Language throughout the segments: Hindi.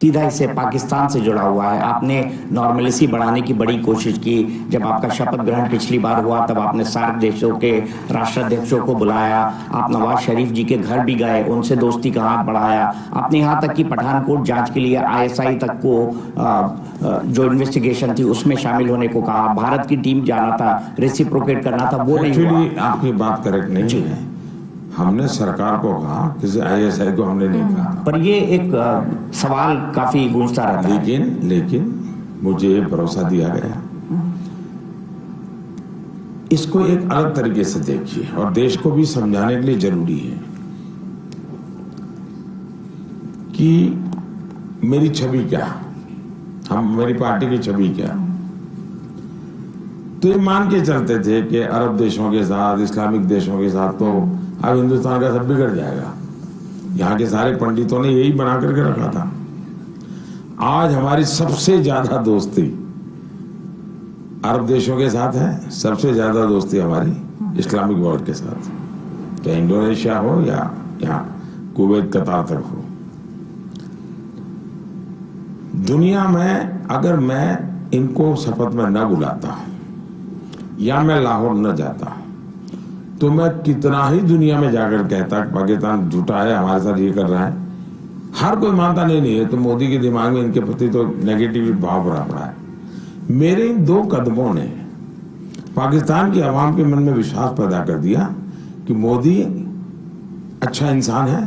सीधा इससे पाकिस्तान से जुड़ा हुआ है। आपने नॉर्मलिसी बढ़ाने की बड़ी कोशिश की। जब आपका शपथ ग्रहण पिछली बार हुआ तब आपने सार्क देशों के राष्ट्राध्यक्षों को बुलाया, आप नवाज शरीफ जी के घर भी गए, उनसे दोस्ती का हाथ बढ़ाया। आपने यहाँ तक कि पठानकोट जांच के लिए आईएसआई तक को जो इन्वेस्टिगेशन थी उसमें शामिल होने को कहा। भारत की टीम जाना था, रेसिप्रोकेट करना था, वो नहीं हुआ। एक्चुअली आपकी बात करेक्ट नहीं है। हमने सरकार को कहा, किसी आईएसआई को हमने नहीं कहा। पर ये एक सवाल काफी गूंजता रहता है। लेकिन मुझे भरोसा दिया गया। इसको एक अलग तरीके से देखिए और देश को भी समझाने के लिए जरूरी है कि मेरी छवि क्या, मेरी पार्टी की छवि क्या। तो ये मान के चलते थे कि अरब देशों के साथ, इस्लामिक देशों के साथ तो अब हिंदुस्तान का सब बिगड़ जाएगा। यहाँ के सारे पंडितों ने यही बना करके रखा था। आज हमारी सबसे ज्यादा दोस्ती अरब देशों के साथ है, सबसे ज्यादा दोस्ती हमारी इस्लामिक वर्ल्ड के साथ, चाहे इंडोनेशिया हो या यहाँ कुवैत कतार तक हो। दुनिया में अगर मैं इनको शपथ में न बुलाता या मैं लाहौर न जाता तो मैं कितना ही दुनिया में जाकर कहता पाकिस्तान झूठा है, हमारे साथ ये कर रहा है। हर कोई मानता नहीं है। तो मोदी के दिमाग में इनके प्रति तो नेगेटिव भाव भरा पड़ा है। मेरे इन दो कदमों ने पाकिस्तान की आवाम के मन में विश्वास पैदा कर दिया कि मोदी अच्छा इंसान है,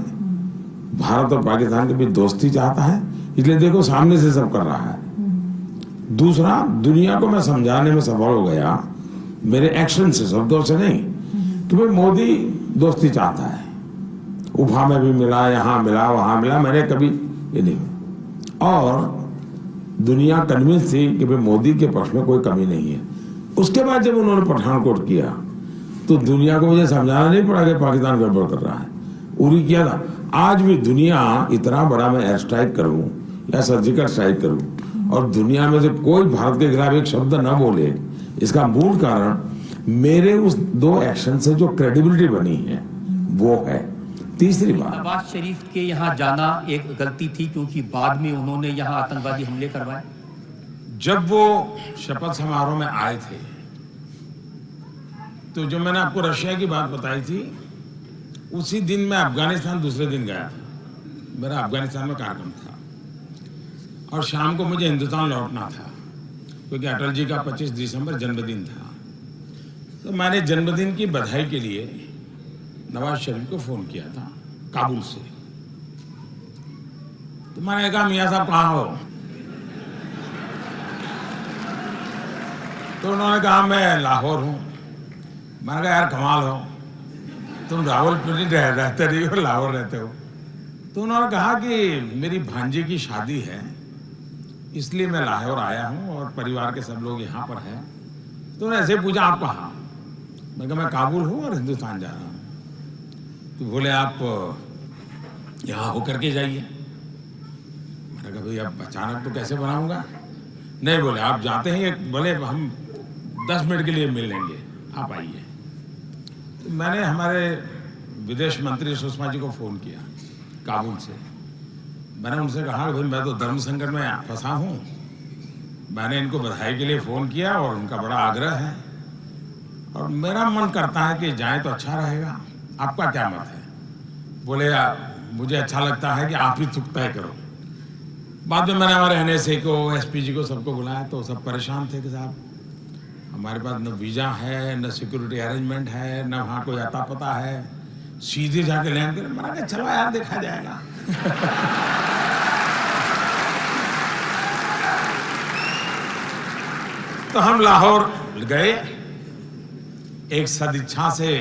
भारत और पाकिस्तान के बीच दोस्ती चाहता है, इसलिए देखो सामने से सब कर रहा है। दूसरा, दुनिया को मैं समझाने में सफल हो गया मेरे एक्शन से, शब्दों से नहीं, कि भाई मोदी दोस्ती चाहता है। उफा में भी मिला, यहां मिला, वहां मिला, मैंने कभी ये नहीं। और दुनिया कन्विंस थी कि भाई मोदी के पक्ष में कोई कमी नहीं है। उसके बाद जब उन्होंने पठानकोट किया तो दुनिया को मुझे समझाना नहीं पड़ा कि पाकिस्तान गड़बड़ कर रहा है। उरी किया था। आज भी दुनिया इतना बड़ा मैं एयर स्ट्राइक करूं या सर्जिकल स्ट्राइक करूं और दुनिया में से कोई भारत के खिलाफ एक शब्द न बोले, इसका मूल कारण मेरे उस दो एक्शन से जो क्रेडिबिलिटी बनी है वो है। तीसरी बात, नवाज शरीफ के यहाँ जाना एक गलती थी क्योंकि बाद में उन्होंने यहाँ आतंकवादी हमले करवाए। जब वो शपथ समारोह में आए थे तो जो मैंने आपको रशिया की बात बताई थी, उसी दिन मैं अफगानिस्तान दूसरे दिन गया था। मेरा अफगानिस्तान में कार्यक्रम था और शाम को मुझे हिंदुस्तान लौटना था क्योंकि अटल जी का 25 दिसंबर जन्मदिन था। तो मैंने जन्मदिन की बधाई के लिए नवाज शरीफ को फोन किया था काबुल से। तो मैंने कहा, मियां साहब कहाँ हो? तो उन्होंने कहा, मैं लाहौर हूँ। मैंने कहा, यार कमाल हो, तुम रावलपिंडी रहते नहीं हो, लाहौर रहते हो। तो उन्होंने कहा कि मेरी भांजी की शादी है इसलिए मैं लाहौर आया हूँ और परिवार के सब लोग यहाँ पर हैं। तो उन्होंने ऐसे पूछा, आप कहाँ? मैं कहा, मैं काबुल हूँ और हिंदुस्तान जा रहा हूँ। तो बोले, आप यहाँ होकर के जाइए। मैंने कहा, भाई अब अचानक तो कैसे बनाऊंगा? नहीं, बोले आप जाते हैं, बोले हम 10 मिनट के लिए मिल लेंगे, आप आइए। तो मैंने हमारे विदेश मंत्री सुषमा जी को फोन किया काबुल से। मैंने उनसे कहा, भाई मैं तो धर्म संकट में फंसा हूँ। मैंने इनको बधाई के लिए फोन किया और उनका बड़ा आग्रह है और मेरा मन करता है कि जाए तो अच्छा रहेगा, आपका क्या मत है? बोले, मुझे अच्छा लगता है कि आप ही तय करो। बाद में मैंने हमारे एनएसए को, एसपीजी को, सबको बुलाया तो सब परेशान थे कि साहब हमारे पास न वीजा है, न सिक्योरिटी अरेंजमेंट है, न वहाँ कोई अता पता है, सीधे जाके लैंड करें। मैंने कहा, चलो यार देखा जाएगा। तो हम लाहौर गए एक सदिच्छा से,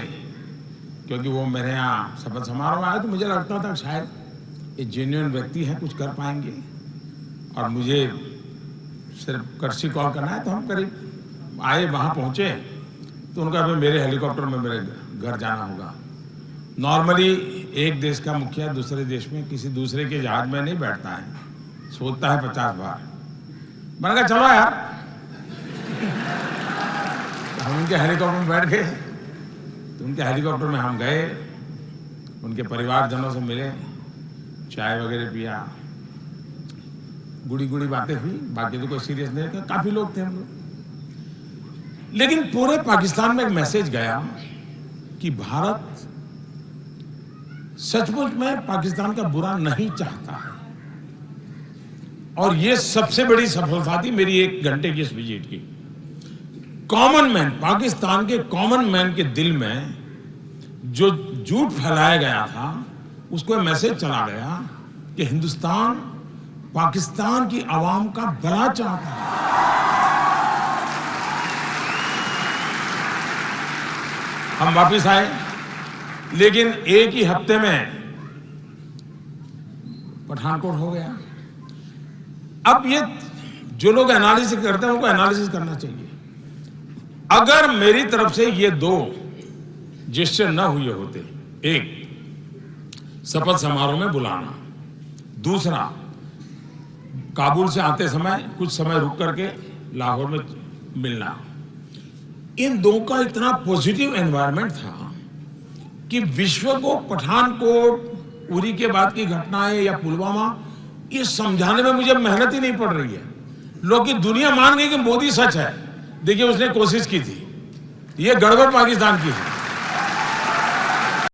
क्योंकि वो मेरे यहाँ शपथ समारोह में आए तो मुझे लगता था शायद ये जेन्युइन व्यक्ति है, कुछ कर पाएंगे। और मुझे सिर्फ कर्सी कॉल करना है। तो हम करीब आए, वहाँ पहुँचे तो उनका भी मेरे हेलीकॉप्टर में मेरे घर जाना होगा। नॉर्मली एक देश का मुखिया दूसरे देश में किसी दूसरे के जहाज में नहीं बैठता है, सोचता है 50 बार। मैंने कहा, चलो यार। हम उनके हेलीकॉप्टर में बैठ गए। तो उनके हेलीकॉप्टर में हम गए, उनके परिवारजनों से मिले, चाय वगैरह पिया। गुड़ी गुड़ी बातें हुई, बाकी तो कोई सीरियस नहीं था, काफी लोग थे हम लोग। लेकिन पूरे पाकिस्तान में एक मैसेज गया कि भारत सचमुच में पाकिस्तान का बुरा नहीं चाहता है। और ये सबसे बड़ी सफलता थी मेरी 1 घंटे की इस विजिट की। कॉमन मैन, पाकिस्तान के कॉमन मैन के दिल में जो झूठ फैलाया गया था, उसको मैसेज चला गया कि हिंदुस्तान पाकिस्तान की आवाम का भला चाहता है। हम वापिस आए, लेकिन एक ही हफ्ते में पठानकोट हो गया। अब ये जो लोग एनालिसिस करते हैं उनको एनालिसिस करना चाहिए। अगर मेरी तरफ से ये 2 जेस्चर न हुए होते, एक शपथ समारोह में बुलाना, दूसरा काबुल से आते समय कुछ समय रुक करके लाहौर में मिलना, इन 2 का इतना पॉजिटिव एनवायरनमेंट था कि विश्व को पठानकोट, उरी के बाद की घटनाएं या पुलवामा, ये समझाने में मुझे मेहनत ही नहीं पड़ रही है। लोग की दुनिया मान गई कि मोदी सच है। देखिए, उसने कोशिश की थी, ये गड़बड़ पाकिस्तान की है।